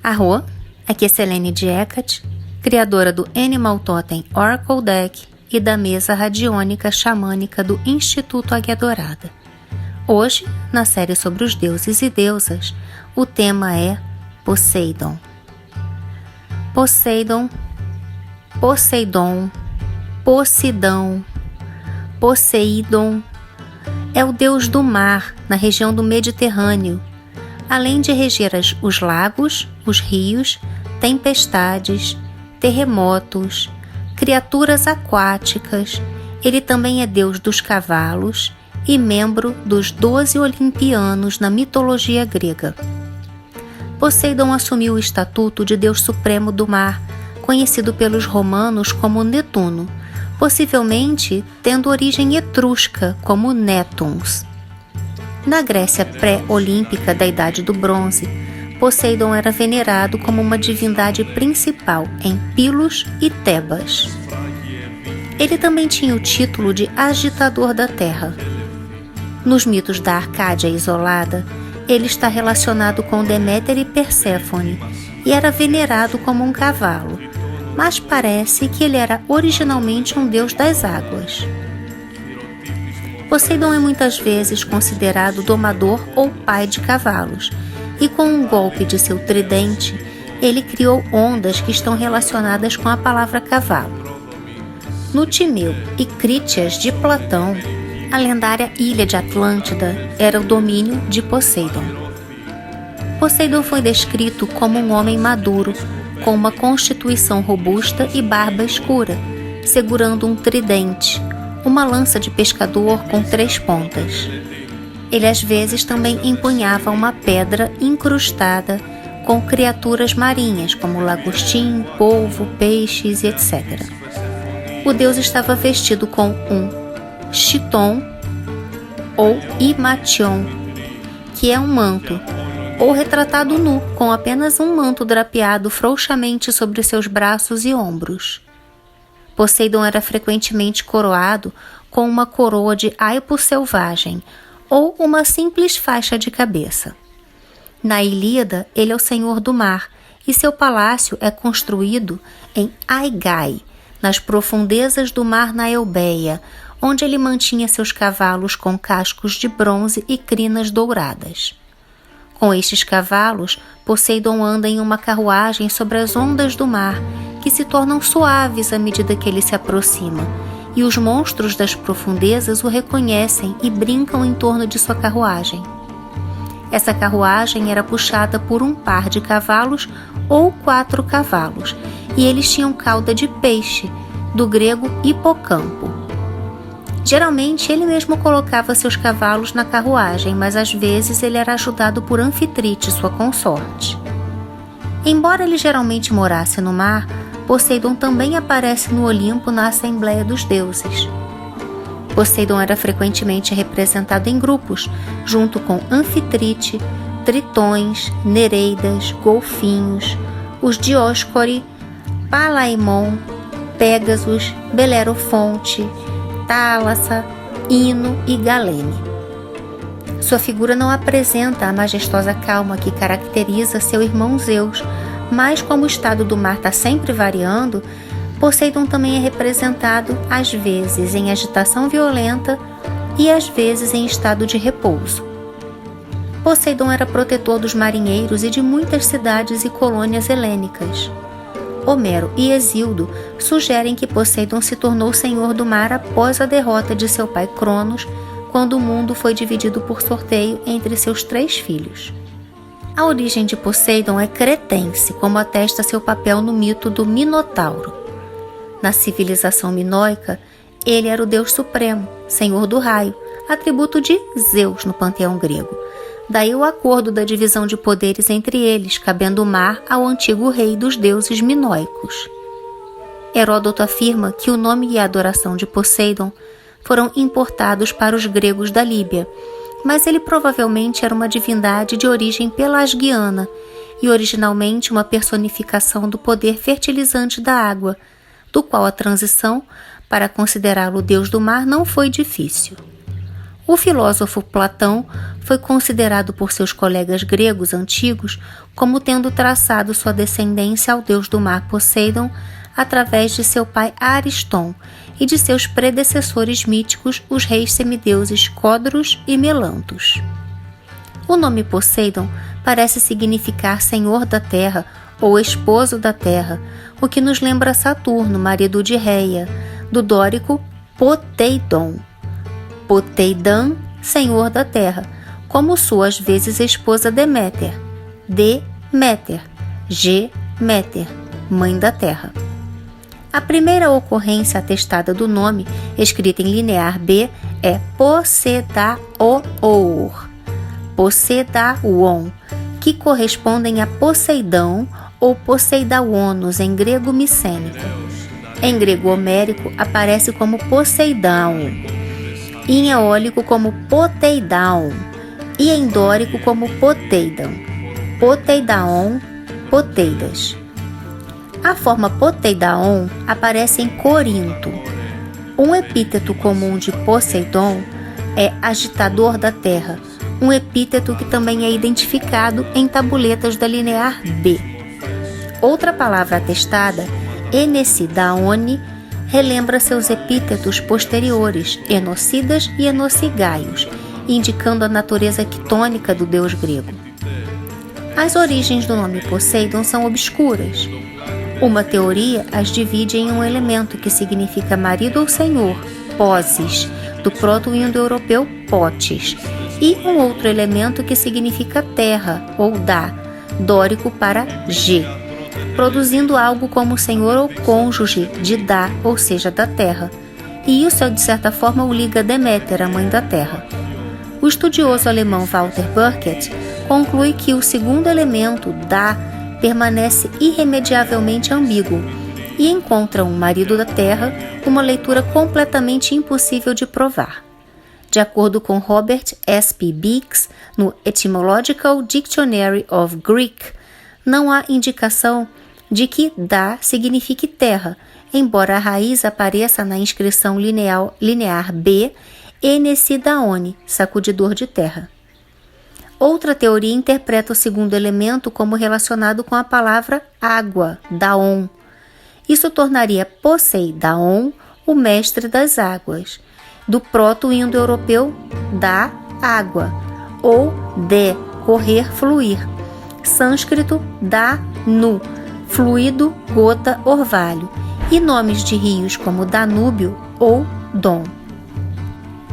Arro, aqui é Selene de Hecate, criadora do Animal Totem Oracle Deck e da mesa radiônica xamânica do Instituto Águia Dourada. Hoje, na série sobre os deuses e deusas, o tema é Poseidon. Poseidon, Poseidon, Poseidão, Poseidon é o deus do mar na região do Mediterrâneo, além de reger os lagos, os rios, tempestades, terremotos, criaturas aquáticas. Ele também é deus dos cavalos e membro dos 12 olimpianos na mitologia grega. Poseidon assumiu o estatuto de deus supremo do mar, conhecido pelos romanos como Netuno, possivelmente tendo origem etrusca como Nétuns. Na Grécia pré-olímpica da Idade do Bronze, Poseidon era venerado como uma divindade principal em Pilos e Tebas. Ele também tinha o título de agitador da terra. Nos mitos da Arcádia isolada, ele está relacionado com Deméter e Perséfone e era venerado como um cavalo, mas parece que ele era originalmente um deus das águas. Poseidon é muitas vezes considerado domador ou pai de cavalos, e com um golpe de seu tridente, ele criou ondas que estão relacionadas com a palavra cavalo. No Timeu e Crítias de Platão, a lendária ilha de Atlântida era o domínio de Poseidon. Poseidon foi descrito como um homem maduro, com uma constituição robusta e barba escura, segurando um tridente, uma lança de pescador com 3 pontas. Ele às vezes também empunhava uma pedra incrustada com criaturas marinhas, como lagostim, polvo, peixes e etc. O deus estava vestido com um chiton ou imation, que é um manto, ou retratado nu, com apenas um manto drapeado frouxamente sobre seus braços e ombros. Poseidon era frequentemente coroado com uma coroa de aipo selvagem ou uma simples faixa de cabeça. Na Ilíada, ele é o senhor do mar e seu palácio é construído em Aigai, nas profundezas do mar na Eubéia, onde ele mantinha seus cavalos com cascos de bronze e crinas douradas. Com estes cavalos, Poseidon anda em uma carruagem sobre as ondas do mar, que se tornam suaves à medida que ele se aproxima, e os monstros das profundezas o reconhecem e brincam em torno de sua carruagem. Essa carruagem era puxada por um par de cavalos ou 4 cavalos, e eles tinham cauda de peixe, do grego hipocampo. Geralmente, ele mesmo colocava seus cavalos na carruagem, mas às vezes ele era ajudado por Anfitrite, sua consorte. Embora ele geralmente morasse no mar, Poseidon também aparece no Olimpo na Assembleia dos Deuses. Poseidon era frequentemente representado em grupos, junto com Anfitrite, tritões, nereidas, golfinhos, os Dioscuri, Palaemon, Pégasos, Belerofonte, Tálassa, Ino e Galene. Sua figura não apresenta a majestosa calma que caracteriza seu irmão Zeus, mas como o estado do mar está sempre variando, Poseidon também é representado às vezes em agitação violenta e às vezes em estado de repouso. Poseidon era protetor dos marinheiros e de muitas cidades e colônias helênicas. Homero e Hesíodo sugerem que Poseidon se tornou senhor do mar após a derrota de seu pai Cronos, quando o mundo foi dividido por sorteio entre seus 3 filhos. A origem de Poseidon é cretense, como atesta seu papel no mito do Minotauro. Na civilização minoica, ele era o deus supremo, senhor do raio, atributo de Zeus no panteão grego. Daí o acordo da divisão de poderes entre eles, cabendo o mar ao antigo rei dos deuses minoicos. Heródoto afirma que o nome e a adoração de Poseidon foram importados para os gregos da Líbia, mas ele provavelmente era uma divindade de origem pelasgiana e originalmente uma personificação do poder fertilizante da água, do qual a transição para considerá-lo deus do mar não foi difícil. O filósofo Platão foi considerado por seus colegas gregos antigos como tendo traçado sua descendência ao deus do mar Poseidon através de seu pai Ariston e de seus predecessores míticos, os reis semideuses Códrus e Melantos. O nome Poseidon parece significar senhor da terra ou esposo da terra, o que nos lembra Saturno, marido de Reia, do dórico Poteidon. Poteidon, senhor da terra, como sua às vezes esposa Deméter, Deméter, G-Méter, mãe da terra. A primeira ocorrência atestada do nome, escrita em linear B, é Posedaor, Poseidon, que correspondem a Poseidão ou Poseidaonos em grego micênico. Em grego homérico aparece como Poseidão, em eólico como Poteidão e em dórico como Poteidon, Poteidaon, Poteidas. A forma Poteidaon aparece em Corinto. Um epíteto comum de Poseidon é agitador da terra, um epíteto que também é identificado em tabuletas da linear B. Outra palavra atestada, Enesidaone, relembra seus epítetos posteriores, Enocidas e Enocigaios, indicando a natureza quitônica do deus grego. As origens do nome Poseidon são obscuras. Uma teoria as divide em um elemento que significa marido ou senhor, Posis, do proto-indo-europeu potis, e um outro elemento que significa terra ou dá, dórico para G, produzindo algo como senhor ou cônjuge de dá, ou seja, da terra. E isso, de certa forma, o liga a Deméter, a mãe da terra. O estudioso alemão Walter Burkert conclui que o segundo elemento, dá, permanece irremediavelmente ambíguo e encontra um marido da terra uma leitura completamente impossível de provar. De acordo com Robert S.P. Beeks, no Etymological Dictionary of Greek, não há indicação de que dá signifique terra, embora a raiz apareça na inscrição linear B, Enesidaone, sacudidor de terra. Outra teoria interpreta o segundo elemento como relacionado com a palavra água, daon. Isso tornaria Poseidaon o mestre das águas, do proto-indo-europeu da água, ou de, correr, fluir, sânscrito da nu, fluido, gota, orvalho, e nomes de rios como Danúbio ou Dom.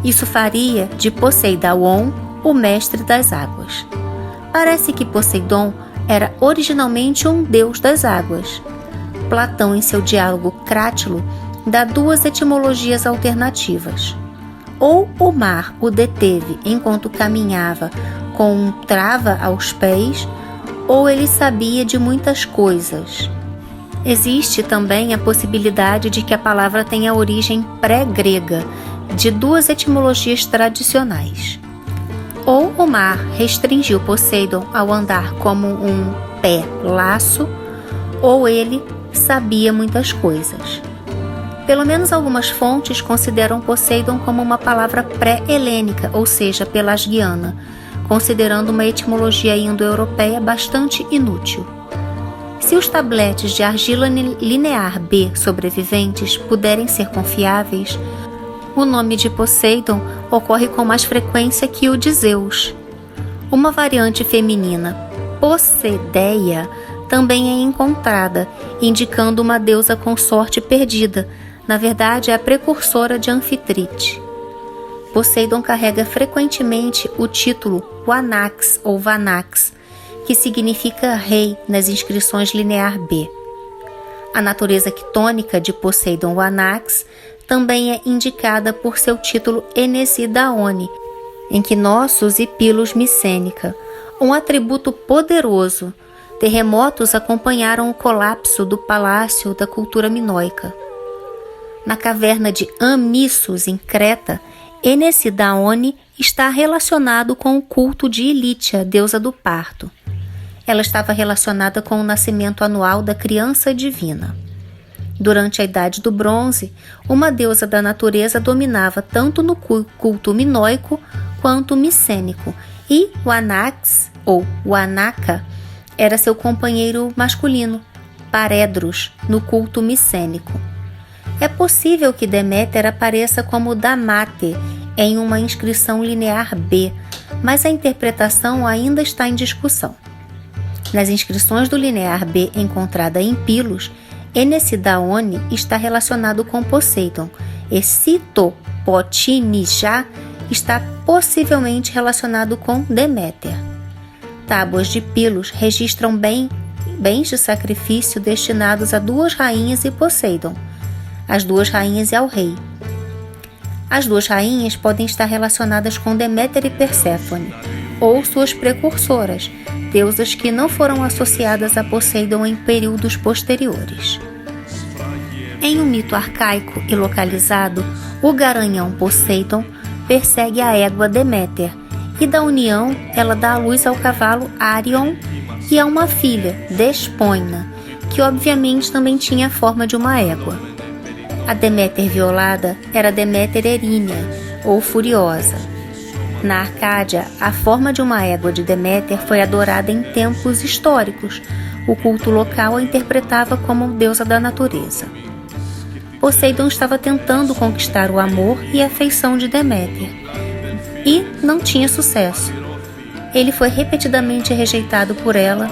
Isso faria de Poseidaon o mestre das águas. Parece que Poseidon era originalmente um deus das águas. Platão, em seu diálogo Crátilo, dá duas etimologias alternativas. Ou o mar o deteve enquanto caminhava com um trava aos pés, ou ele sabia de muitas coisas. Existe também a possibilidade de que a palavra tenha origem pré-grega, de duas etimologias tradicionais. Ou o mar restringiu Poseidon ao andar como um pé laço, ou ele sabia muitas coisas. Pelo menos algumas fontes consideram Poseidon como uma palavra pré-helênica, ou seja, pelasgiana, considerando uma etimologia indo-europeia bastante inútil. Se os tabletes de argila linear B sobreviventes puderem ser confiáveis, o nome de Poseidon ocorre com mais frequência que o de Zeus. Uma variante feminina, Possedeia, também é encontrada, indicando uma deusa consorte perdida. Na verdade, é a precursora de Anfitrite. Poseidon carrega frequentemente o título Wanax ou Vanax, que significa rei nas inscrições linear B. A natureza quitônica de Poseidon Wanax também é indicada por seu título Enesidaone, em Knossos e Pilos micênica, um atributo poderoso. Terremotos acompanharam o colapso do palácio da cultura minoica. Na caverna de Amissos, em Creta, Enesidaone está relacionado com o culto de Ilítia, deusa do parto. Ela estava relacionada com o nascimento anual da criança divina. Durante a Idade do Bronze, uma deusa da natureza dominava tanto no culto minoico quanto micênico, e o Anax, ou o Anaka, era seu companheiro masculino, Paredros, no culto micênico. É possível que Deméter apareça como Damate em uma inscrição linear B, mas a interpretação ainda está em discussão. Nas inscrições do linear B encontrada em Pilos, Enesidaone está relacionado com Poseidon, e Citopotinijá está possivelmente relacionado com Deméter. Tábuas de Pilos registram bens de sacrifício destinados a 2 rainhas e Poseidon, as 2 rainhas e ao rei. As 2 rainhas podem estar relacionadas com Deméter e Perséfone, ou suas precursoras, deusas que não foram associadas a Poseidon em períodos posteriores. Em um mito arcaico e localizado, o garanhão Poseidon persegue a égua Deméter, e da união ela dá à luz ao cavalo Arion e a uma filha, Despoina, que obviamente também tinha a forma de uma égua. A Deméter violada era Deméter Erínia, ou Furiosa. Na Arcádia, a forma de uma égua de Deméter foi adorada em tempos históricos. O culto local a interpretava como deusa da natureza. Poseidon estava tentando conquistar o amor e a afeição de Deméter, e não tinha sucesso. Ele foi repetidamente rejeitado por ela,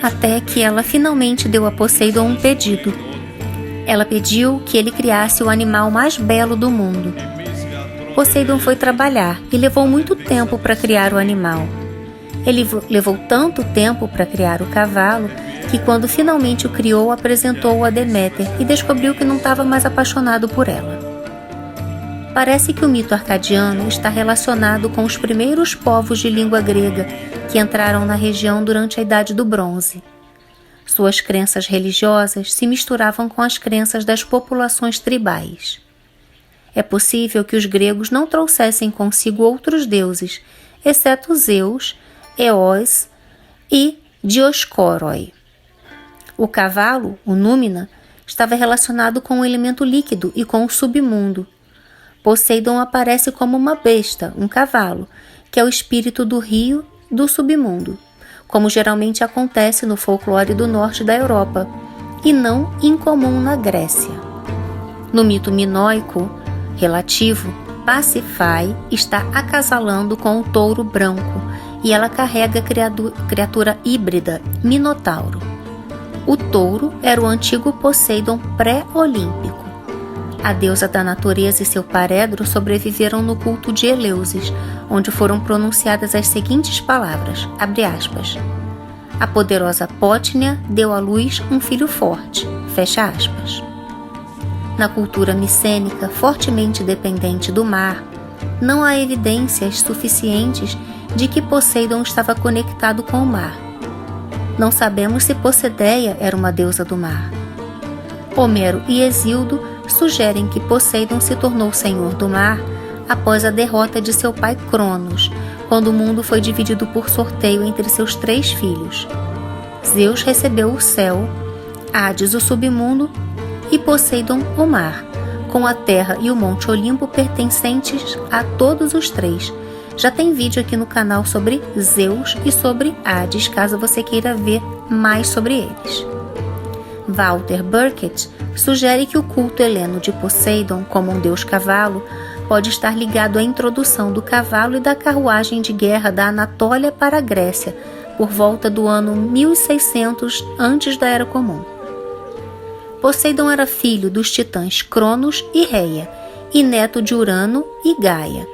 até que ela finalmente deu a Poseidon um pedido. Ela pediu que ele criasse o animal mais belo do mundo. Poseidon foi trabalhar e levou muito tempo para criar o animal. Ele levou tanto tempo para criar o cavalo que, quando finalmente o criou, apresentou-o a Deméter e descobriu que não estava mais apaixonado por ela. Parece que o mito arcadiano está relacionado com os primeiros povos de língua grega que entraram na região durante a Idade do Bronze. Suas crenças religiosas se misturavam com as crenças das populações tribais. É possível que os gregos não trouxessem consigo outros deuses, exceto Zeus, Eos e Dioscoroi. O cavalo, o Númina, estava relacionado com o elemento líquido e com o submundo. Poseidon aparece como uma besta, um cavalo, que é o espírito do rio do submundo, como geralmente acontece no folclore do norte da Europa, e não incomum na Grécia. No mito minoico relativo, Pasífae está acasalando com o touro branco, e ela carrega a criatura híbrida, Minotauro. O touro era o antigo Poseidon pré-olímpico. A deusa da natureza e seu paredro sobreviveram no culto de Eleusis, onde foram pronunciadas as seguintes palavras, abre aspas, a poderosa Pótnia deu à luz um filho forte, fecha aspas. Na cultura micênica, fortemente dependente do mar, não há evidências suficientes de que Poseidon estava conectado com o mar. Não sabemos se Possedeia era uma deusa do mar. Homero e Hesíodo sugerem que Poseidon se tornou senhor do mar após a derrota de seu pai Cronos, quando o mundo foi dividido por sorteio entre seus 3 filhos. Zeus recebeu o céu, Hades o submundo e Poseidon o mar, com a terra e o Monte Olimpo pertencentes a todos os 3. Já tem vídeo aqui no canal sobre Zeus e sobre Hades, caso você queira ver mais sobre eles. Walter Burkett sugere que o culto heleno de Poseidon como um deus cavalo pode estar ligado à introdução do cavalo e da carruagem de guerra da Anatólia para a Grécia, por volta do ano 1600 antes da Era Comum. Poseidon era filho dos titãs Cronos e Reia, e neto de Urano e Gaia.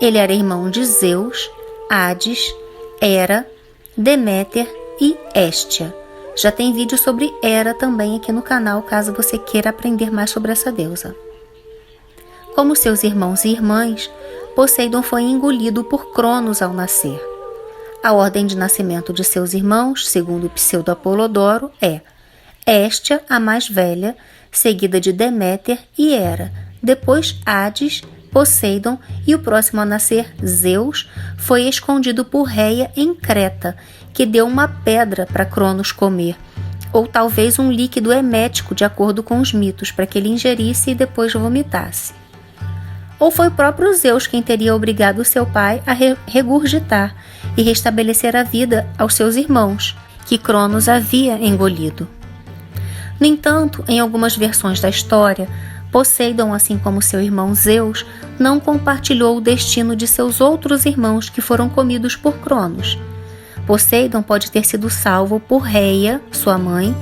Ele era irmão de Zeus, Hades, Hera, Deméter e Hestia. Já tem vídeo sobre Hera também aqui no canal, caso você queira aprender mais sobre essa deusa. Como seus irmãos e irmãs, Poseidon foi engolido por Cronos ao nascer. A ordem de nascimento de seus irmãos, segundo Pseudo-Apolodoro, é Hestia, a mais velha, seguida de Deméter e Hera, depois Hades, Poseidon e o próximo a nascer, Zeus, foi escondido por Reia em Creta, que deu uma pedra para Cronos comer, ou talvez um líquido emético, de acordo com os mitos, para que ele ingerisse e depois vomitasse. Ou foi o próprio Zeus quem teria obrigado seu pai a regurgitar e restabelecer a vida aos seus irmãos, que Cronos havia engolido. No entanto, em algumas versões da história, Poseidon, assim como seu irmão Zeus, não compartilhou o destino de seus outros irmãos que foram comidos por Cronos. Poseidon pode ter sido salvo por Reia, sua mãe,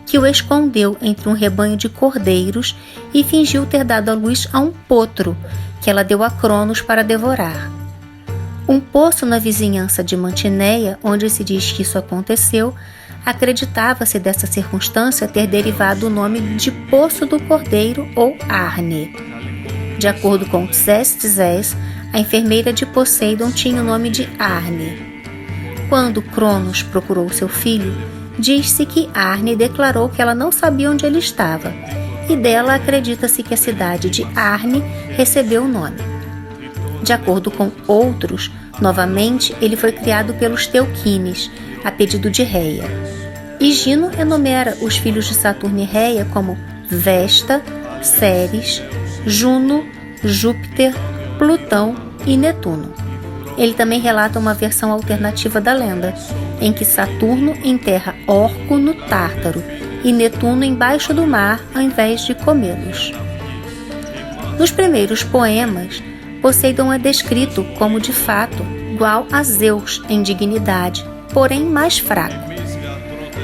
que o escondeu entre um rebanho de cordeiros e fingiu ter dado à luz a um potro, que ela deu a Cronos para devorar. Um poço na vizinhança de Mantineia, onde se diz que isso aconteceu, acreditava-se dessa circunstância ter derivado o nome de Poço do Cordeiro ou Arne. De acordo com Ctesés, a enfermeira de Poseidon tinha o nome de Arne. Quando Cronos procurou seu filho, diz-se que Arne declarou que ela não sabia onde ele estava, e dela acredita-se que a cidade de Arne recebeu o nome. De acordo com outros, novamente ele foi criado pelos Teuquines, a pedido de Reia. Higino enumera os filhos de Saturno e Reia como Vesta, Ceres, Juno, Júpiter, Plutão e Netuno. Ele também relata uma versão alternativa da lenda, em que Saturno enterra Orco no Tártaro e Netuno embaixo do mar ao invés de comê-los. Nos primeiros poemas, Poseidon é descrito como de fato igual a Zeus em dignidade, porém mais fraco.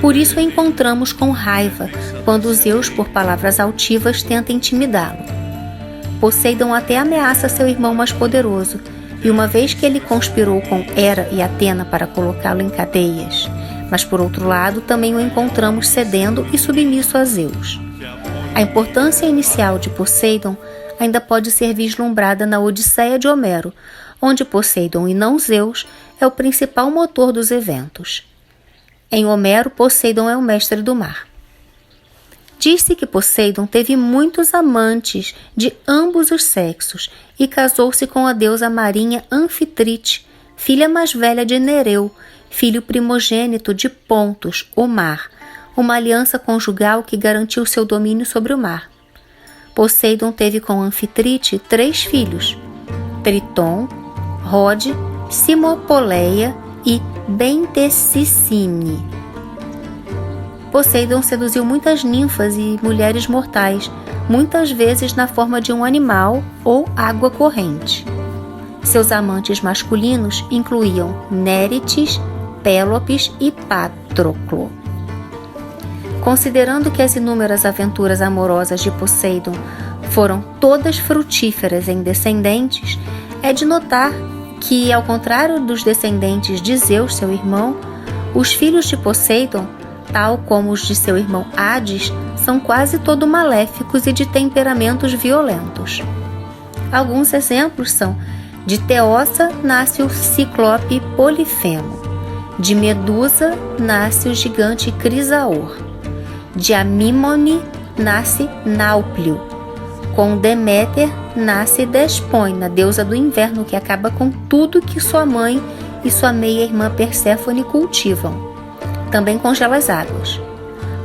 Por isso o encontramos com raiva quando Zeus, por palavras altivas, tenta intimidá-lo. Poseidon até ameaça seu irmão mais poderoso, e uma vez que ele conspirou com Hera e Atena para colocá-lo em cadeias, mas por outro lado também o encontramos cedendo e submisso a Zeus. A importância inicial de Poseidon ainda pode ser vislumbrada na Odisseia de Homero, onde Poseidon e não Zeus é o principal motor dos eventos. Em Homero, Poseidon é o mestre do mar. Diz-se que Poseidon teve muitos amantes de ambos os sexos e casou-se com a deusa marinha Anfitrite, filha mais velha de Nereu, filho primogênito de Pontos, o mar, uma aliança conjugal que garantiu seu domínio sobre o mar. Poseidon teve com Anfitrite 3 filhos, Triton, Rode, Simopoleia e Bentecicine. Poseidon seduziu muitas ninfas e mulheres mortais, muitas vezes na forma de um animal ou água corrente. Seus amantes masculinos incluíam Néretes, Pélopes e Patroclo. Considerando que as inúmeras aventuras amorosas de Poseidon foram todas frutíferas em descendentes, é de notar que, ao contrário dos descendentes de Zeus, seu irmão, os filhos de Poseidon, tal como os de seu irmão Hades, são quase todo maléficos e de temperamentos violentos. Alguns exemplos são: de Teossa nasce o ciclope Polifemo, de Medusa nasce o gigante Crisaor, de Amímone nasce Náuplio, com Deméter nasce Despoina, deusa do inverno que acaba com tudo que sua mãe e sua meia-irmã Perséfone cultivam. Também congela as águas.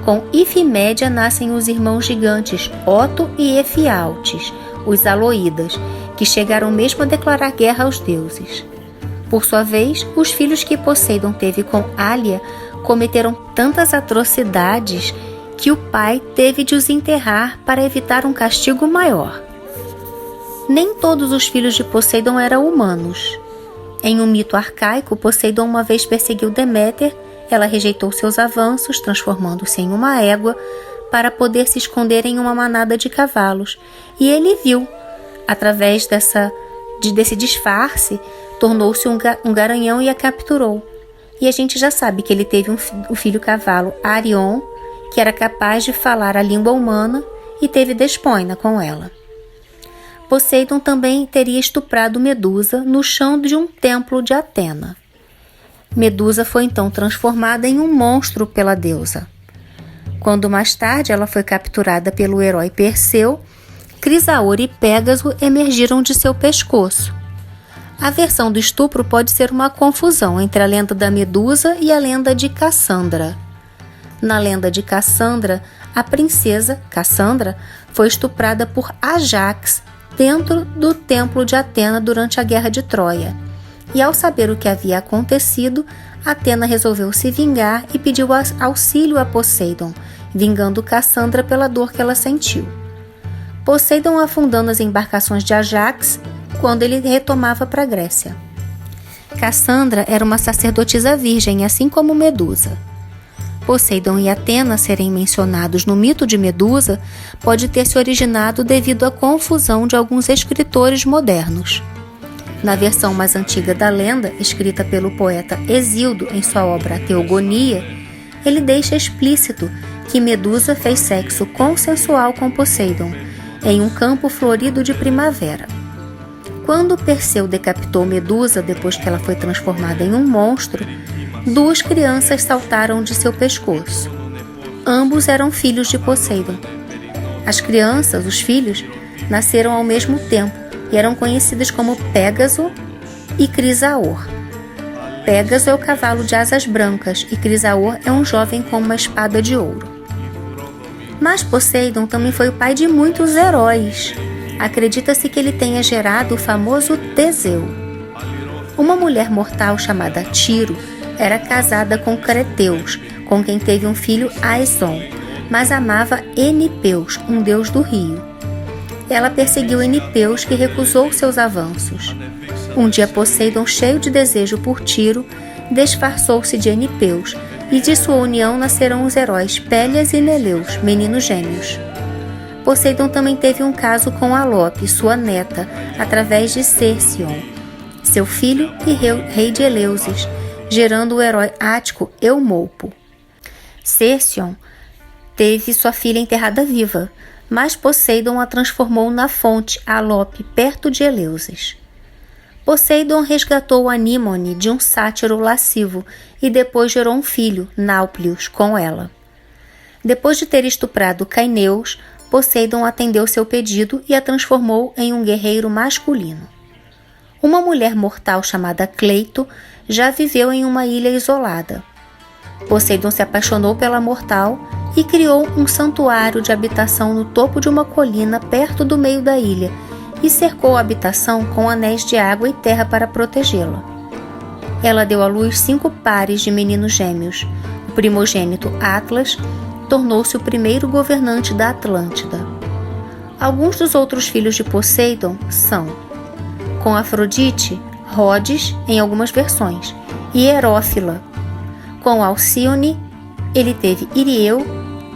Com Ifimédia nascem os irmãos gigantes Oto e Efialtes, os Aloídas, que chegaram mesmo a declarar guerra aos deuses. Por sua vez, os filhos que Poseidon teve com Ália cometeram tantas atrocidades que o pai teve de os enterrar para evitar um castigo maior. Nem todos os filhos de Poseidon eram humanos. Em um mito arcaico, Poseidon uma vez perseguiu Deméter. Ela rejeitou seus avanços, transformando-se em uma égua, para poder se esconder em uma manada de cavalos. E ele viu. Através desse disfarce, tornou-se um garanhão e a capturou. E a gente já sabe que ele teve um filho cavalo, Arion, que era capaz de falar a língua humana, e teve Despoina com ela. Poseidon também teria estuprado Medusa no chão de um templo de Atena. Medusa foi então transformada em um monstro pela deusa. Quando mais tarde ela foi capturada pelo herói Perseu, Crisaor e Pégaso emergiram de seu pescoço. A versão do estupro pode ser uma confusão entre a lenda da Medusa e a lenda de Cassandra. Na lenda de Cassandra, a princesa Cassandra foi estuprada por Ajax dentro do templo de Atena durante a Guerra de Troia. E ao saber o que havia acontecido, Atena resolveu se vingar e pediu auxílio a Poseidon, vingando Cassandra pela dor que ela sentiu. Poseidon afundando as embarcações de Ajax quando ele retomava para a Grécia. Cassandra era uma sacerdotisa virgem, assim como Medusa. Poseidon e Atena serem mencionados no mito de Medusa pode ter se originado devido à confusão de alguns escritores modernos. Na versão mais antiga da lenda, escrita pelo poeta Hesíodo em sua obra A Teogonia, ele deixa explícito que Medusa fez sexo consensual com Poseidon, em um campo florido de primavera. Quando Perseu decapitou Medusa depois que ela foi transformada em um monstro, 2 crianças saltaram de seu pescoço. Ambos eram filhos de Poseidon. As crianças, os filhos, nasceram ao mesmo tempo e eram conhecidas como Pégaso e Crisaor. Pégaso é o cavalo de asas brancas e Crisaor é um jovem com uma espada de ouro. Mas Poseidon também foi o pai de muitos heróis. Acredita-se que ele tenha gerado o famoso Teseu. Uma mulher mortal chamada Tiro era casada com Creteus, com quem teve um filho Aeson, mas amava Enipeus, um deus do rio. Ela perseguiu Enipeus, que recusou seus avanços. Um dia Poseidon, cheio de desejo por Tiro, disfarçou-se de Enipeus, e de sua união nasceram os heróis Pélias e Neleus, meninos gêmeos. Poseidon também teve um caso com Alope, sua neta, através de Cercion, seu filho e rei de Eleusis, gerando o herói ático Eumolpo. Cercion teve sua filha enterrada viva, mas Poseidon a transformou na fonte Alope, perto de Eleusis. Poseidon resgatou Anímone de um sátiro lascivo e depois gerou um filho, Náuplius, com ela. Depois de ter estuprado Caineus, Poseidon atendeu seu pedido e a transformou em um guerreiro masculino. Uma mulher mortal chamada Cleito já viveu em uma ilha isolada. Poseidon se apaixonou pela mortal e criou um santuário de habitação no topo de uma colina perto do meio da ilha e cercou a habitação com anéis de água e terra para protegê-la. Ela deu à luz 5 pares de meninos gêmeos. O primogênito Atlas tornou-se o primeiro governante da Atlântida. Alguns dos outros filhos de Poseidon são, com Afrodite, Rhodes, em algumas versões, e Herófila. Com Alcíone, ele teve Irieu,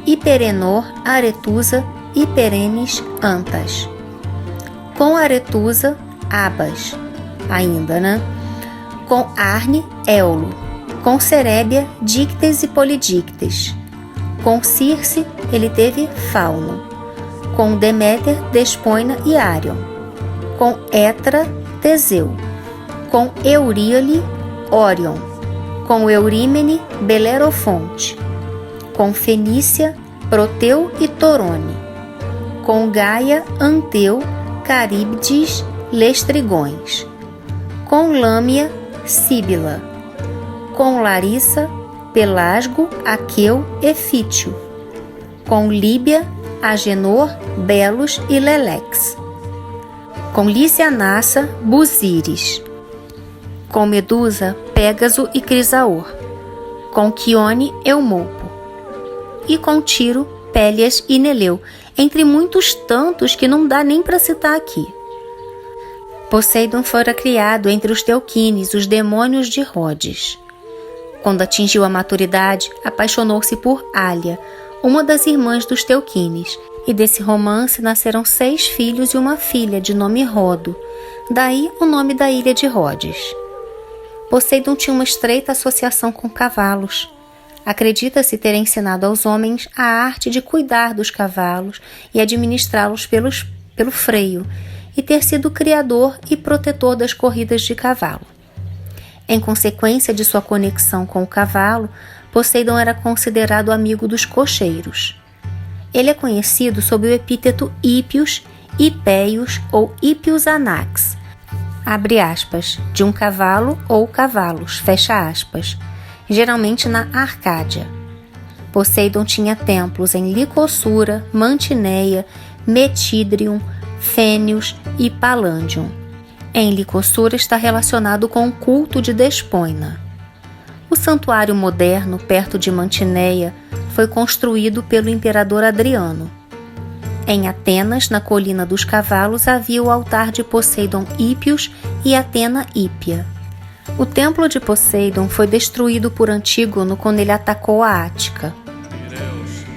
Hiperenor, Aretusa, Hiperenes, Antas. Com Aretusa, Abas, Com Arne, Éolo. Com Cerébia, Díctes e Polidíctes. Com Circe, ele teve Fauno. Com Deméter, Despoina e Árion. Com Etra, Teseu. Com Euríale, Órion. Com Eurímene, Belerofonte. Com Fenícia, Proteu e Torone. Com Gaia, Anteu, Caríbdes, Lestrigões. Com Lâmia, Síbila. Com Larissa, Pelasgo, Aqueu e Fítio. Com Líbia, Agenor, Belos e Lelex. Com Licianassa, Busíris. Com Medusa, Pégaso e Crisaor. Com Quione, Eumolpo. E com Tiro, Pélias e Neleu, entre muitos tantos que não dá nem para citar aqui. Poseidon fora criado entre os Teuquines, os demônios de Rhodes. Quando atingiu a maturidade, apaixonou-se por Ália, uma das irmãs dos Teuquines, e desse romance nasceram 6 filhos e uma filha de nome Rodo, daí o nome da ilha de Rhodes. Poseidon tinha uma estreita associação com cavalos. Acredita-se ter ensinado aos homens a arte de cuidar dos cavalos e administrá-los pelo freio, e ter sido o criador e protetor das corridas de cavalo. Em consequência de sua conexão com o cavalo, Poseidon era considerado amigo dos cocheiros. Ele é conhecido sob o epíteto Hípios, Hipéios ou Hípios Anax, abre aspas, de um cavalo ou cavalos, fecha aspas, geralmente na Arcádia. Poseidon tinha templos em Licossura, Mantineia, Metidrium, Fênios e Palandium. Em Licossura está relacionado com o culto de Despoina. O santuário moderno, perto de Mantineia, foi construído pelo imperador Adriano. Em Atenas, na Colina dos Cavalos, havia o altar de Poseidon Hípios e Atena Hípia. O templo de Poseidon foi destruído por Antígono quando ele atacou a Ática.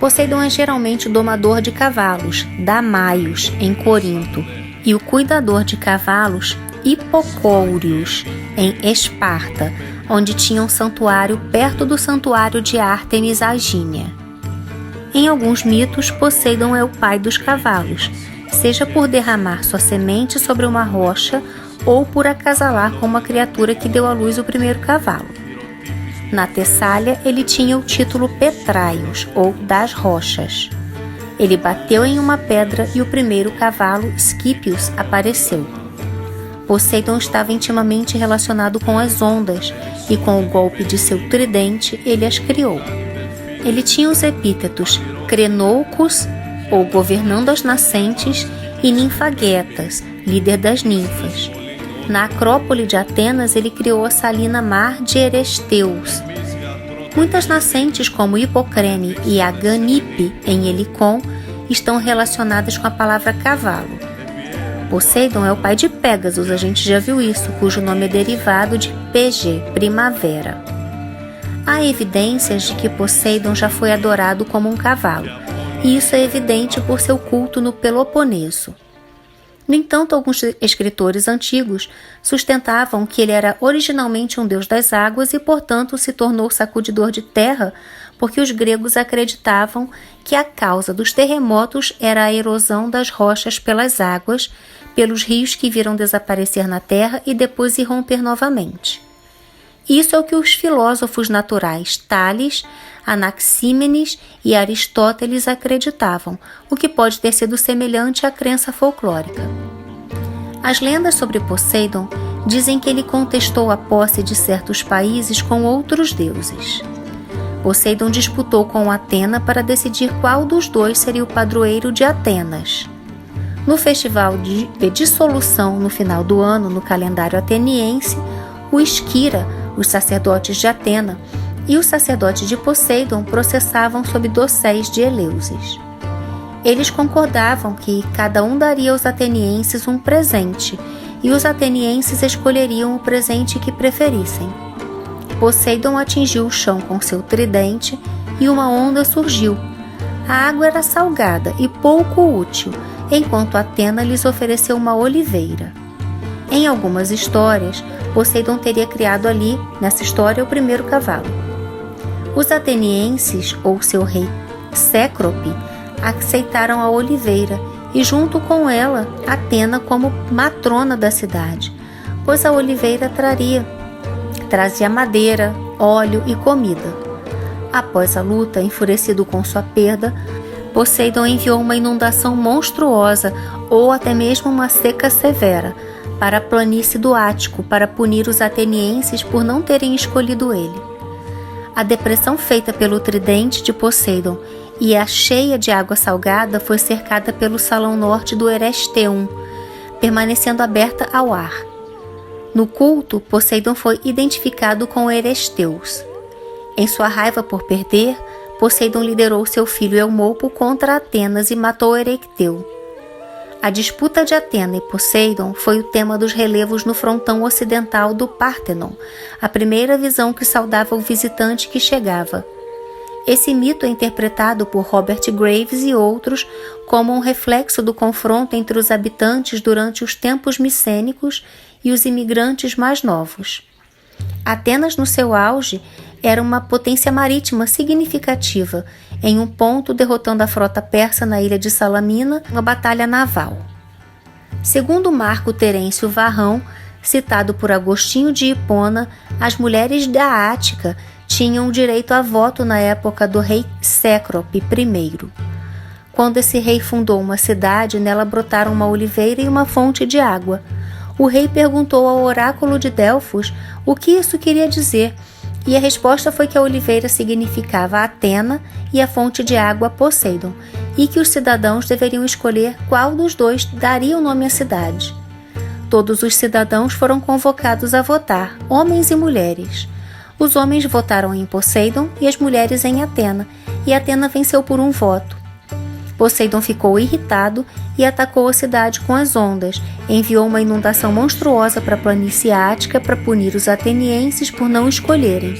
Poseidon é geralmente o domador de cavalos, Damaios, em Corinto, e o cuidador de cavalos, Hipocóurios, em Esparta, onde tinha um santuário perto do santuário de Ártemis Agínia. Em alguns mitos, Poseidon é o pai dos cavalos, seja por derramar sua semente sobre uma rocha ou por acasalar com uma criatura que deu à luz o primeiro cavalo. Na Tessália, ele tinha o título Petraios, ou das rochas. Ele bateu em uma pedra e o primeiro cavalo, Scipius, apareceu. Poseidon estava intimamente relacionado com as ondas e com o golpe de seu tridente ele as criou. Ele tinha os epítetos Crenoucos, ou governando as nascentes, e Ninfaguetas, líder das ninfas. Na Acrópole de Atenas, ele criou a salina mar de Eresteus. Muitas nascentes, como Hipocrene e Aganipe, em Helicon, estão relacionadas com a palavra cavalo. Poseidon é o pai de Pégasus, a gente já viu isso, cujo nome é derivado de PG, primavera. Há evidências de que Poseidon já foi adorado como um cavalo, e isso é evidente por seu culto no Peloponeso. No entanto, alguns escritores antigos sustentavam que ele era originalmente um deus das águas e, portanto, se tornou sacudidor de terra, porque os gregos acreditavam que a causa dos terremotos era a erosão das rochas pelas águas, pelos rios que viram desaparecer na terra e depois irromper novamente. Isso é o que os filósofos naturais Tales, Anaxímenes e Aristóteles acreditavam, o que pode ter sido semelhante à crença folclórica. As lendas sobre Poseidon dizem que ele contestou a posse de certos países com outros deuses. Poseidon disputou com Atena para decidir qual dos dois seria o padroeiro de Atenas. No festival de dissolução no final do ano, no calendário ateniense, o Esquira, os sacerdotes de Atena, e os sacerdotes de Poseidon processavam sob dosséis de Eleusis. Eles concordavam que cada um daria aos atenienses um presente, e os atenienses escolheriam o presente que preferissem. Poseidon atingiu o chão com seu tridente e uma onda surgiu. A água era salgada e pouco útil, enquanto Atena lhes ofereceu uma oliveira. Em algumas histórias, Poseidon teria criado ali, nessa história, o primeiro cavalo. Os atenienses, ou seu rei Cécrope, aceitaram a oliveira e, junto com ela, Atena como matrona da cidade, pois a oliveira trazia madeira, óleo e comida. Após a luta, enfurecido com sua perda, Poseidon enviou uma inundação monstruosa ou até mesmo uma seca severa para a planície do Ático para punir os atenienses por não terem escolhido ele. A depressão feita pelo tridente de Poseidon e a cheia de água salgada foi cercada pelo salão norte do Eresteum, permanecendo aberta ao ar. No culto, Poseidon foi identificado com Eresteus. Em sua raiva por perder, Poseidon liderou seu filho Eumolpo contra Atenas e matou Erecteu. A disputa de Atena e Poseidon foi o tema dos relevos no frontão ocidental do Pártenon, a primeira visão que saudava o visitante que chegava. Esse mito é interpretado por Robert Graves e outros como um reflexo do confronto entre os habitantes durante os tempos micênicos e os imigrantes mais novos. Atenas, no seu auge, era uma potência marítima significativa, em um ponto derrotando a frota persa na ilha de Salamina, uma batalha naval. Segundo Marco Terêncio Varrão, citado por Agostinho de Hipona, as mulheres da Ática tinham direito a voto na época do rei Cécrope I. Quando esse rei fundou uma cidade, nela brotaram uma oliveira e uma fonte de água. O rei perguntou ao oráculo de Delfos o que isso queria dizer, E a resposta foi que a oliveira significava Atena e a fonte de água Poseidon, e que os cidadãos deveriam escolher qual dos dois daria o nome à cidade. Todos os cidadãos foram convocados a votar, homens e mulheres. Os homens votaram em Poseidon e as mulheres em Atena, e Atena venceu por um voto. Poseidon ficou irritado e atacou a cidade com as ondas, enviou uma inundação monstruosa para a planície ática para punir os atenienses por não escolherem.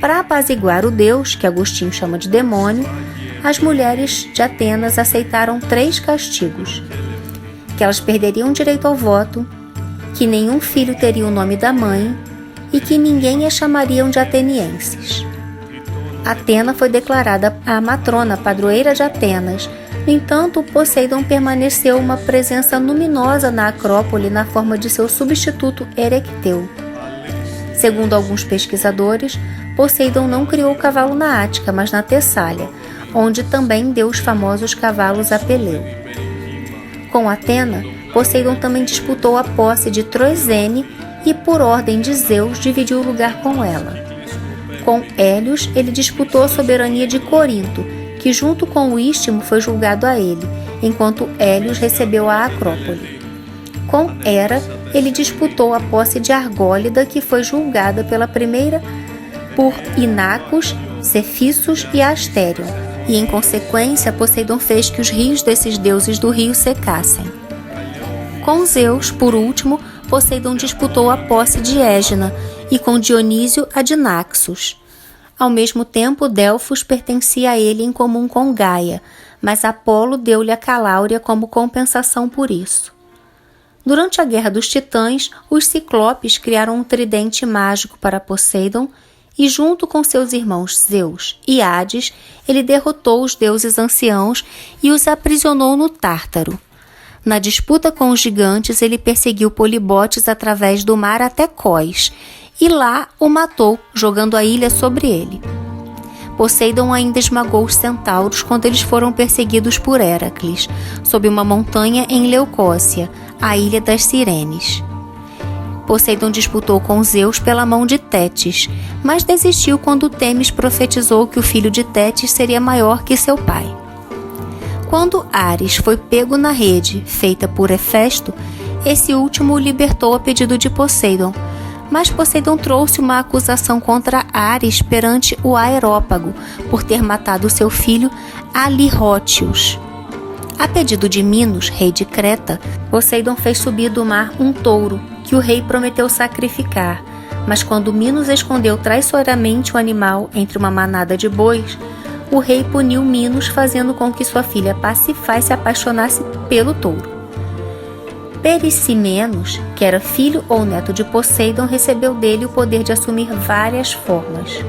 Para apaziguar o deus, que Agostinho chama de demônio, as mulheres de Atenas aceitaram 3 castigos: que elas perderiam direito ao voto, que nenhum filho teria o nome da mãe e que ninguém as chamariam de atenienses. Atena foi declarada a matrona padroeira de Atenas. No entanto, Poseidon permaneceu uma presença luminosa na Acrópole na forma de seu substituto Erecteu. Segundo alguns pesquisadores, Poseidon não criou o cavalo na Ática, mas na Tessália, onde também deu os famosos cavalos a Peleu. Com Atena, Poseidon também disputou a posse de Troezene e, por ordem de Zeus, dividiu o lugar com ela. Com Hélios, ele disputou a soberania de Corinto, que junto com o Istmo foi julgado a ele, enquanto Hélios recebeu a Acrópole. Com Hera, ele disputou a posse de Argólida, que foi julgada pela primeira por Inachus, Cephissus e Asterion, e em consequência Poseidon fez que os rios desses deuses do rio secassem. Com Zeus, por último, Poseidon disputou a posse de Égina, e com Dionísio a de Naxos. Ao mesmo tempo, Delfos pertencia a ele em comum com Gaia, mas Apolo deu-lhe a Caláurea como compensação por isso. Durante a Guerra dos Titãs, os Ciclopes criaram um tridente mágico para Poseidon e, junto com seus irmãos Zeus e Hades, ele derrotou os deuses anciãos e os aprisionou no Tártaro. Na disputa com os gigantes, ele perseguiu Polibotes através do mar até Cós, e lá o matou, jogando a ilha sobre ele. Poseidon ainda esmagou os centauros quando eles foram perseguidos por Héracles, sob uma montanha em Leucócia, a ilha das Sirenes. Poseidon disputou com Zeus pela mão de Tétis, mas desistiu quando Temis profetizou que o filho de Tétis seria maior que seu pai. Quando Ares foi pego na rede feita por Hefesto, esse último o libertou a pedido de Poseidon, mas Poseidon trouxe uma acusação contra Ares perante o Aerópago por ter matado seu filho Alirótios. A pedido de Minos, rei de Creta, Poseidon fez subir do mar um touro que o rei prometeu sacrificar, mas quando Minos escondeu traiçoeiramente o animal entre uma manada de bois, o rei puniu Minos, fazendo com que sua filha Pasífae se apaixonasse pelo touro. Pericimenos, que era filho ou neto de Poseidon, recebeu dele o poder de assumir várias formas.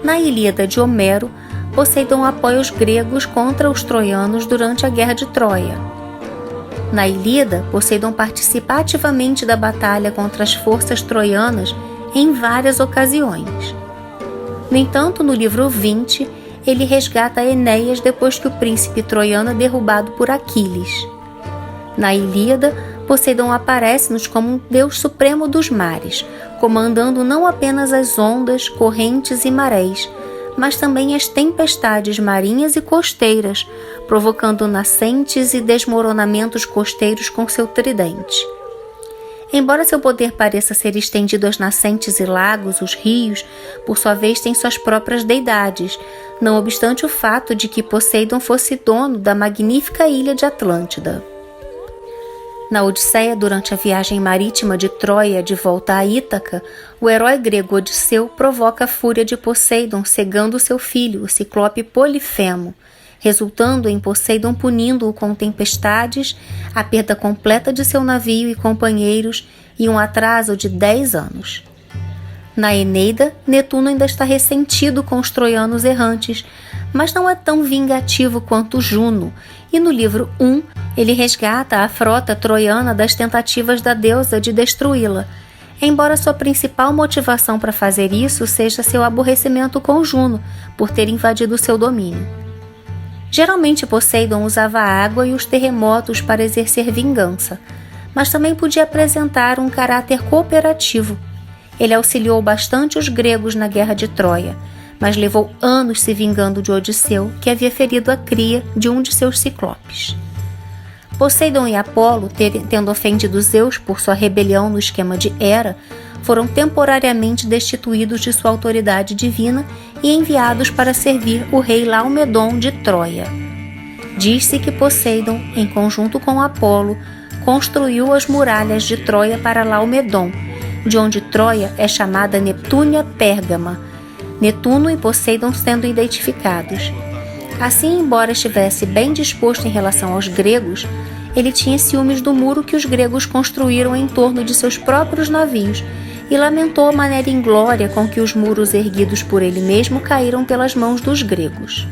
Na Ilíada de Homero, Poseidon apoia os gregos contra os troianos durante a Guerra de Troia. Na Ilíada, Poseidon participa ativamente da batalha contra as forças troianas em várias ocasiões. No entanto, no livro 20, ele resgata Enéas depois que o príncipe troiano é derrubado por Aquiles. Na Ilíada, Poseidon aparece-nos como um deus supremo dos mares, comandando não apenas as ondas, correntes e marés, mas também as tempestades marinhas e costeiras, provocando nascentes e desmoronamentos costeiros com seu tridente. Embora seu poder pareça ser estendido às nascentes e lagos, os rios, por sua vez, têm suas próprias deidades, não obstante o fato de que Poseidon fosse dono da magnífica ilha de Atlântida. Na Odisseia, durante a viagem marítima de Troia de volta a Ítaca, o herói grego Odisseu provoca a fúria de Poseidon, cegando seu filho, o ciclope Polifemo, resultando em Poseidon punindo-o com tempestades, a perda completa de seu navio e companheiros e um atraso de 10 anos. Na Eneida, Netuno ainda está ressentido com os troianos errantes, mas não é tão vingativo quanto Juno, e no livro 1 ele resgata a frota troiana das tentativas da deusa de destruí-la, embora sua principal motivação para fazer isso seja seu aborrecimento com Juno por ter invadido seu domínio. Geralmente Poseidon usava a água e os terremotos para exercer vingança, mas também podia apresentar um caráter cooperativo. Ele auxiliou bastante os gregos na guerra de Troia, mas levou anos se vingando de Odisseu, que havia ferido a cria de um de seus ciclopes. Poseidon e Apolo, tendo ofendido Zeus por sua rebelião no esquema de Hera, foram temporariamente destituídos de sua autoridade divina e enviados para servir o rei Laomedon de Troia. Diz-se que Poseidon, em conjunto com Apolo, construiu as muralhas de Troia para Laomedon, de onde Troia é chamada Neptúnia Pérgama, Netuno e Poseidon sendo identificados. Assim, embora estivesse bem disposto em relação aos gregos, ele tinha ciúmes do muro que os gregos construíram em torno de seus próprios navios e lamentou a maneira inglória com que os muros erguidos por ele mesmo caíram pelas mãos dos gregos.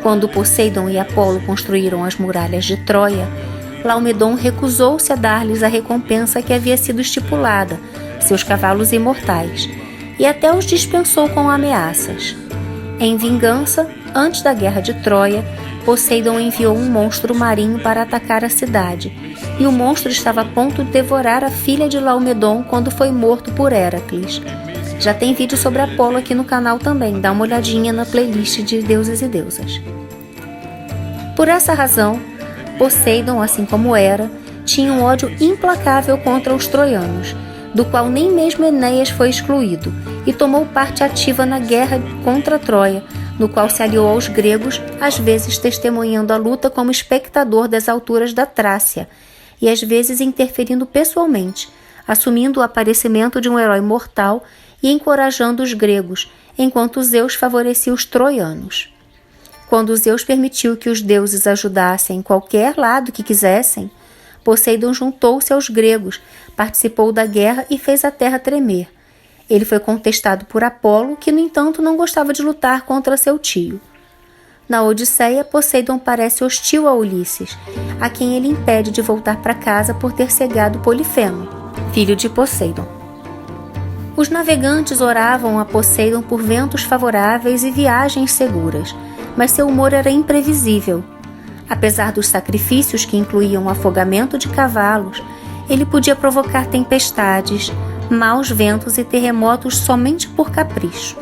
Quando Poseidon e Apolo construíram as muralhas de Troia, Laomedon recusou-se a dar-lhes a recompensa que havia sido estipulada, seus cavalos imortais, e até os dispensou com ameaças. Em vingança, antes da guerra de Troia, Poseidon enviou um monstro marinho para atacar a cidade, e o monstro estava a ponto de devorar a filha de Laomedon quando foi morto por Héracles. Já tem vídeo sobre Apolo aqui no canal também, dá uma olhadinha na playlist de deuses e deusas. Por essa razão, Poseidon, assim como Hera, tinha um ódio implacável contra os troianos, do qual nem mesmo Enéas foi excluído, e tomou parte ativa na guerra contra Troia, no qual se aliou aos gregos, às vezes testemunhando a luta como espectador das alturas da Trácia, e às vezes interferindo pessoalmente, assumindo o aparecimento de um herói mortal e encorajando os gregos, enquanto Zeus favorecia os troianos. Quando Zeus permitiu que os deuses ajudassem em qualquer lado que quisessem, Poseidon juntou-se aos gregos, participou da guerra e fez a terra tremer. Ele foi contestado por Apolo, que no entanto não gostava de lutar contra seu tio. Na Odisseia, Poseidon parece hostil a Ulisses, a quem ele impede de voltar para casa por ter cegado Polifemo, filho de Poseidon. Os navegantes oravam a Poseidon por ventos favoráveis e viagens seguras, mas seu humor era imprevisível. Apesar dos sacrifícios que incluíam o afogamento de cavalos, ele podia provocar tempestades, maus ventos e terremotos somente por capricho.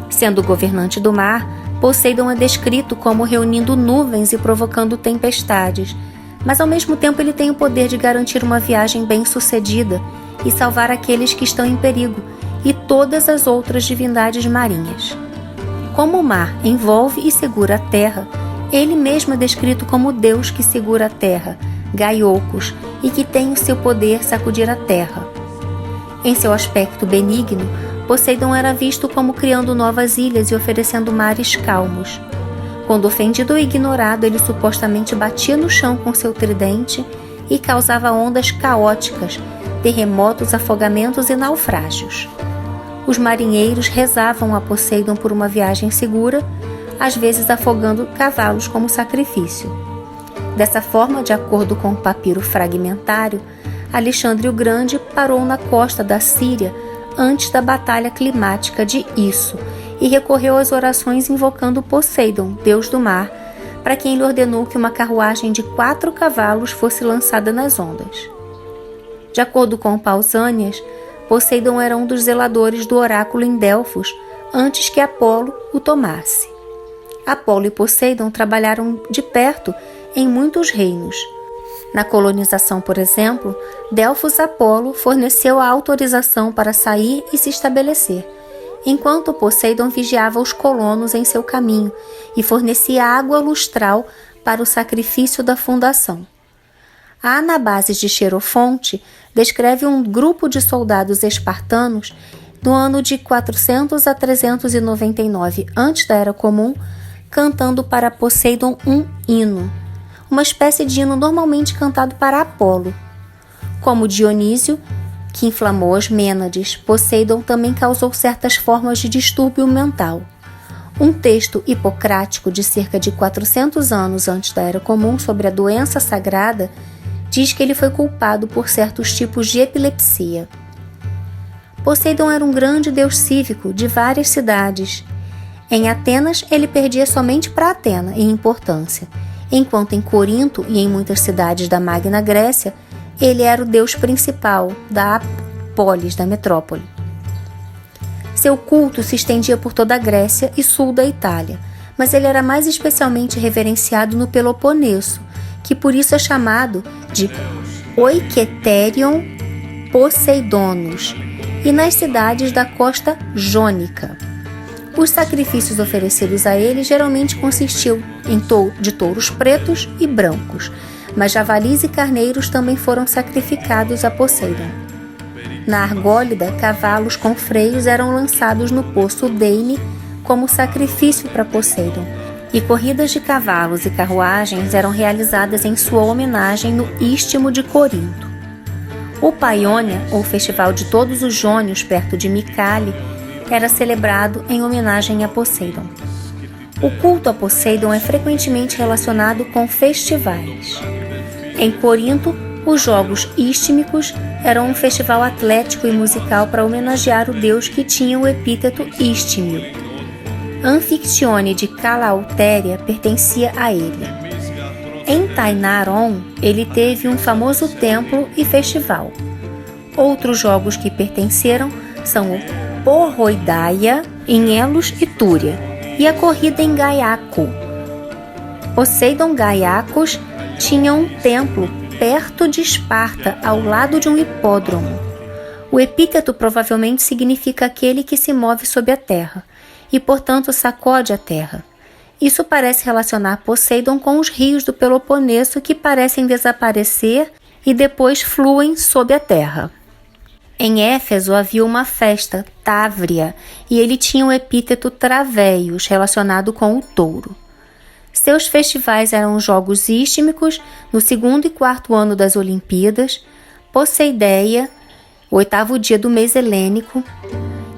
Sendo governante do mar, Poseidon é descrito como reunindo nuvens e provocando tempestades, mas ao mesmo tempo ele tem o poder de garantir uma viagem bem-sucedida e salvar aqueles que estão em perigo e todas as outras divindades marinhas. Como o mar envolve e segura a terra, ele mesmo é descrito como o Deus que segura a terra, Gaiocos, e que tem o seu poder sacudir a terra. Em seu aspecto benigno, Poseidon era visto como criando novas ilhas e oferecendo mares calmos. Quando ofendido ou ignorado, ele supostamente batia no chão com seu tridente e causava ondas caóticas, terremotos, afogamentos e naufrágios. Os marinheiros rezavam a Poseidon por uma viagem segura, às vezes afogando cavalos como sacrifício. Dessa forma, de acordo com o papiro fragmentário, Alexandre o Grande parou na costa da Síria antes da batalha climática de Isso e recorreu às orações invocando Poseidon, deus do mar, para quem lhe ordenou que uma carruagem de 4 cavalos fosse lançada nas ondas. De acordo com Pausânias, Poseidon era um dos zeladores do oráculo em Delfos antes que Apolo o tomasse. Apolo e Poseidon trabalharam de perto em muitos reinos. Na colonização, por exemplo, Delfos Apolo forneceu a autorização para sair e se estabelecer, enquanto Poseidon vigiava os colonos em seu caminho e fornecia água lustral para o sacrifício da fundação. A Anabases de Xerofonte descreve um grupo de soldados espartanos do ano de 400 a 399 antes da Era Comum, cantando para Poseidon um hino, uma espécie de hino normalmente cantado para Apolo. Como Dionísio, que inflamou as Mênades, Poseidon também causou certas formas de distúrbio mental. Um texto hipocrático de cerca de 400 anos antes da Era Comum sobre a doença sagrada diz que ele foi culpado por certos tipos de epilepsia. Poseidon era um grande deus cívico de várias cidades. Em Atenas, ele perdia somente para Atena em importância, enquanto em Corinto e em muitas cidades da Magna Grécia, ele era o deus principal da polis, da metrópole. Seu culto se estendia por toda a Grécia e sul da Itália, mas ele era mais especialmente reverenciado no Peloponeso, que por isso é chamado de Oiketerion Poseidonos, e nas cidades da costa jônica. Os sacrifícios oferecidos a ele geralmente consistiam de touros pretos e brancos, mas javalis e carneiros também foram sacrificados a Poseidon. Na Argólida, cavalos com freios eram lançados no poço Deine como sacrifício para Poseidon, e corridas de cavalos e carruagens eram realizadas em sua homenagem no Istmo de Corinto. O Paionia, ou Festival de Todos os Jônios, perto de Micale, era celebrado em homenagem a Poseidon. O culto a Poseidon é frequentemente relacionado com festivais. Em Corinto, os Jogos Istmicos eram um festival atlético e musical para homenagear o deus que tinha o epíteto Istmio. Anfictione de Calautéria pertencia a ele. Em Tainaron, ele teve um famoso templo e festival. Outros jogos que pertenceram são o Porroidaia, em Elos e Túria, e a corrida em Gaiaco. Poseidon Gaiacos tinha um templo perto de Esparta, ao lado de um hipódromo. O epíteto provavelmente significa aquele que se move sob a terra, e portanto sacode a terra. Isso parece relacionar Poseidon com os rios do Peloponeso que parecem desaparecer e depois fluem sob a terra. Em Éfeso havia uma festa, Távria, e ele tinha o epíteto Traveios, relacionado com o touro. Seus festivais eram os Jogos Istmicos, no 2º e 4º ano das Olimpíadas, Poseideia, o 8º dia do mês helênico.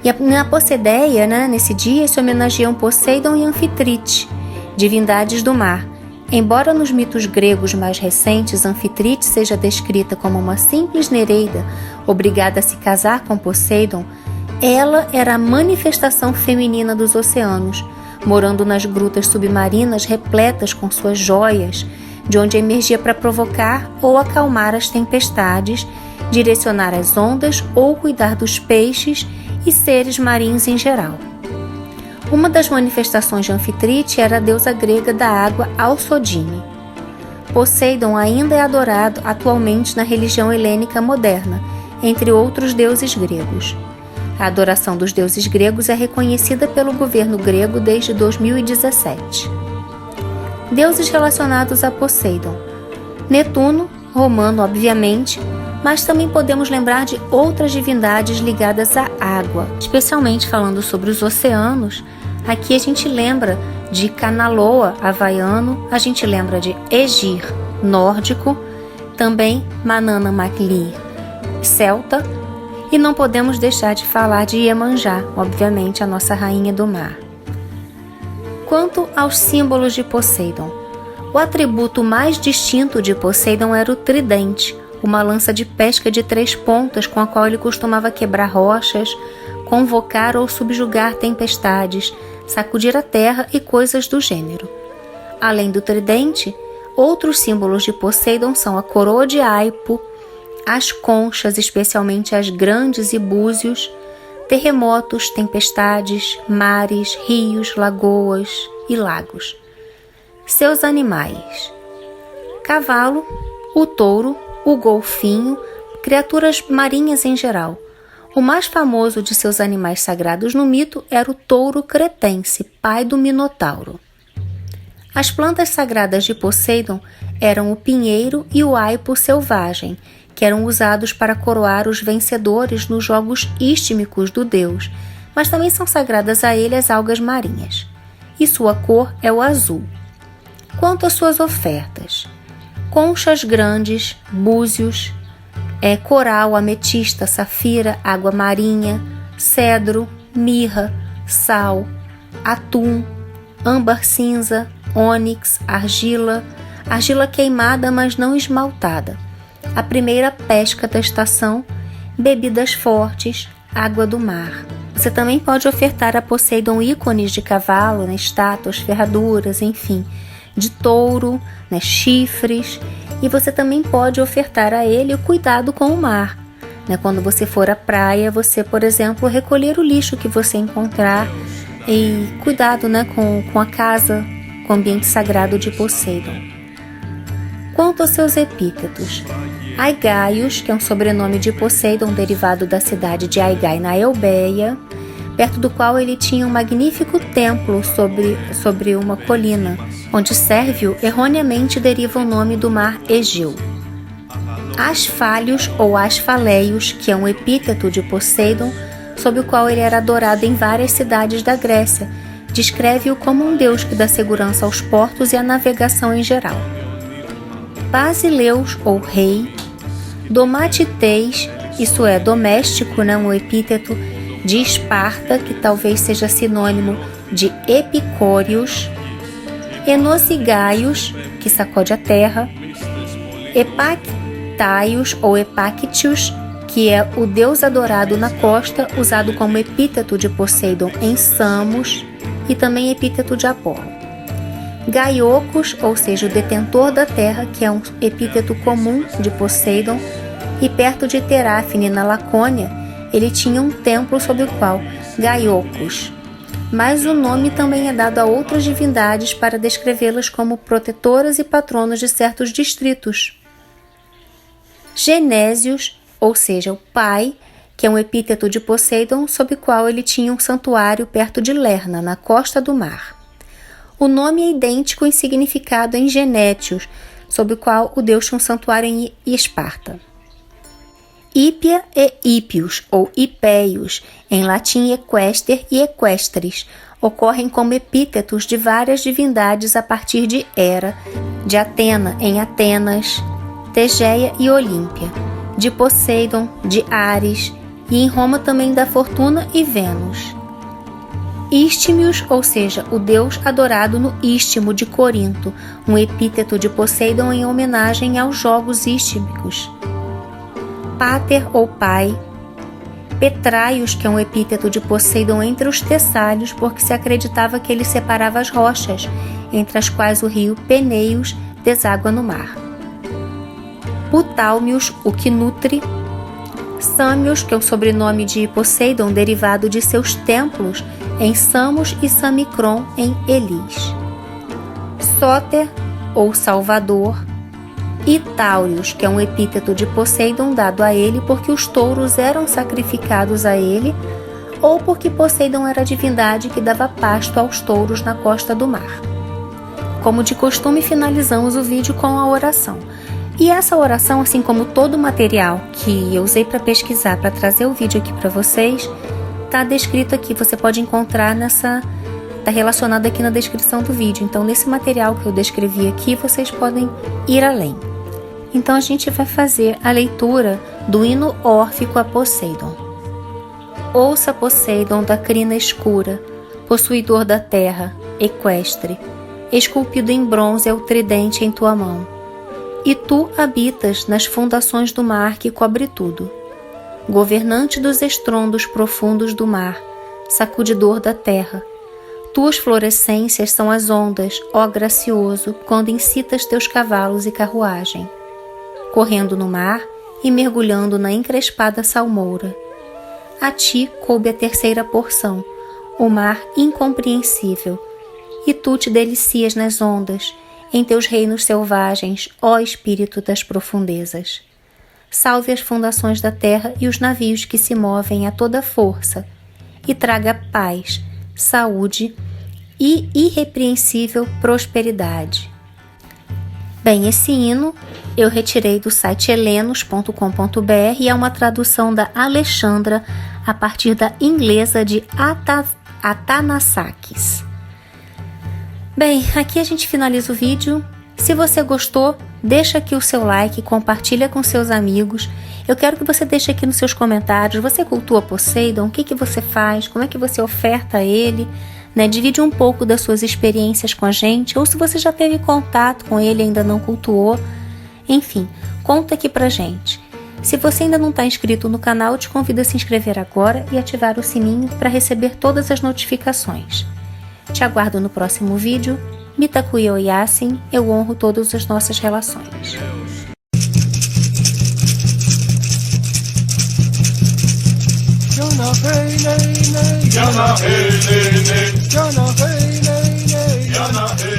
E na Poseideia, nesse dia, se homenageiam Poseidon e Anfitrite, divindades do mar. Embora nos mitos gregos mais recentes Anfitrite seja descrita como uma simples nereida obrigada a se casar com Poseidon, ela era a manifestação feminina dos oceanos, morando nas grutas submarinas repletas com suas joias, de onde emergia para provocar ou acalmar as tempestades, direcionar as ondas ou cuidar dos peixes e seres marinhos em geral. Uma das manifestações de Anfitrite era a deusa grega da água Alcodine. Poseidon ainda é adorado atualmente na religião helênica moderna, entre outros deuses gregos. A adoração dos deuses gregos é reconhecida pelo governo grego desde 2017. Deuses relacionados a Poseidon: Netuno, romano obviamente, mas também podemos lembrar de outras divindades ligadas à água. Especialmente falando sobre os oceanos, aqui a gente lembra de Kanaloa, havaiano, a gente lembra de Egir, nórdico, também Manana Maklir, celta, e não podemos deixar de falar de Iemanjá, obviamente a nossa rainha do mar. Quanto aos símbolos de Poseidon, o atributo mais distinto de Poseidon era o tridente, uma lança de pesca de 3 pontas com a qual ele costumava quebrar rochas, convocar ou subjugar tempestades, sacudir a terra e coisas do gênero. Além do tridente, outros símbolos de Poseidon são a coroa de Aipo, as conchas, especialmente as grandes e búzios, terremotos, tempestades, mares, rios, lagoas e lagos. Seus animais: cavalo, o touro, o golfinho, criaturas marinhas em geral. O mais famoso de seus animais sagrados no mito era o touro cretense, pai do Minotauro. As plantas sagradas de Poseidon eram o pinheiro e o aipo selvagem, que eram usados para coroar os vencedores nos jogos istmicos do deus, mas também são sagradas a ele as algas marinhas. E sua cor é o azul. Quanto às suas ofertas: conchas grandes, búzios, coral, ametista, safira, água marinha, cedro, mirra, sal, atum, âmbar cinza, ônix, argila queimada, mas não esmaltada, a primeira pesca da estação, bebidas fortes, água do mar. Você também pode ofertar a Poseidon ícones de cavalo, estátuas, ferraduras, enfim, de touro, chifres, e você também pode ofertar a ele o cuidado com o mar, né? Quando você for à praia, você, por exemplo, recolher o lixo que você encontrar e cuidado, né, com a casa, com o ambiente sagrado de Poseidon. Quanto aos seus epítetos, Aigaios, que é um sobrenome de Poseidon derivado da cidade de Aigai na Eubéia, perto do qual ele tinha um magnífico templo sobre uma colina, onde Sérvio erroneamente deriva o nome do mar Egeu. Asfálios ou Asfaleios, que é um epíteto de Poseidon, sob o qual ele era adorado em várias cidades da Grécia, descreve-o como um deus que dá segurança aos portos e à navegação em geral. Basileus ou rei, Domatiteis, isso é doméstico, né, um epíteto de Esparta, que talvez seja sinônimo de Epicórios, Enosigaios, que sacode a terra, Epactaios ou Epactius, que é o deus adorado na costa, usado como epíteto de Poseidon em Samos e também epíteto de Apolo. Gaiocos, ou seja, o detentor da terra, que é um epíteto comum de Poseidon, e perto de Teráfine, na Lacônia, ele tinha um templo sob o qual Gaiocos, mas o nome também é dado a outras divindades para descrevê-las como protetoras e patronos de certos distritos. Genésios, ou seja, o pai, que é um epíteto de Poseidon, sob o qual ele tinha um santuário perto de Lerna, na costa do mar. O nome é idêntico em significado em Genétios, sob o qual o deus tinha um santuário em Esparta. Hípia e Hípios, ou Hipéios, em latim Equester e Equestres, ocorrem como epítetos de várias divindades a partir de Hera, de Atena em Atenas, Tegeia e Olímpia, de Poseidon, de Ares, e em Roma também da Fortuna e Vênus. Istmios, ou seja, o deus adorado no Istmo de Corinto, um epíteto de Poseidon em homenagem aos jogos istmicos. Pater ou pai. Petraios, que é um epíteto de Poseidon entre os tessálios, porque se acreditava que ele separava as rochas, entre as quais o rio Peneios deságua no mar. Putálmios, o que nutre. Samios, que é o sobrenome de Poseidon derivado de seus templos em Samos e Samicron em Elis. Sóter, ou Salvador. E Táurios, que é um epíteto de Poseidon dado a ele porque os touros eram sacrificados a ele ou porque Poseidon era a divindade que dava pasto aos touros na costa do mar. Como de costume, finalizamos o vídeo com a oração. E essa oração, assim como todo o material que eu usei para pesquisar, para trazer o vídeo aqui para vocês, está descrito aqui, você pode encontrar está relacionado aqui na descrição do vídeo. Então, nesse material que eu descrevi aqui, vocês podem ir além. Então, a gente vai fazer a leitura do hino órfico a Poseidon. Ouça, Poseidon, da crina escura, possuidor da terra, equestre, esculpido em bronze é o tridente em tua mão. E tu habitas nas fundações do mar que cobre tudo. Governante dos estrondos profundos do mar, sacudidor da terra, tuas florescências são as ondas, ó gracioso, quando incitas teus cavalos e carruagem, correndo no mar e mergulhando na encrespada salmoura. A ti coube a terceira porção, o mar incompreensível, e tu te delicias nas ondas, em teus reinos selvagens, ó espírito das profundezas. Salve as fundações da terra e os navios que se movem a toda força, e traga paz, saúde e irrepreensível prosperidade. Bem, esse hino eu retirei do site helenos.com.br e é uma tradução da Alexandra a partir da inglesa de Atanasakis. Bem, aqui a gente finaliza o vídeo. Se você gostou, deixa aqui o seu like, compartilha com seus amigos. Eu quero que você deixe aqui nos seus comentários, você cultua Poseidon, o que você faz, como é que você oferta a ele, né? Divide um pouco das suas experiências com a gente, ou se você já teve contato com ele e ainda não cultuou. Enfim, conta aqui pra gente. Se você ainda não está inscrito no canal, eu te convido a se inscrever agora e ativar o sininho para receber todas as notificações. Te aguardo no próximo vídeo. Mitakuye Oyasin, eu honro todas as nossas relações. hey nay nay, Yana hey nay nay, Yana hey nay nay, Yana hey.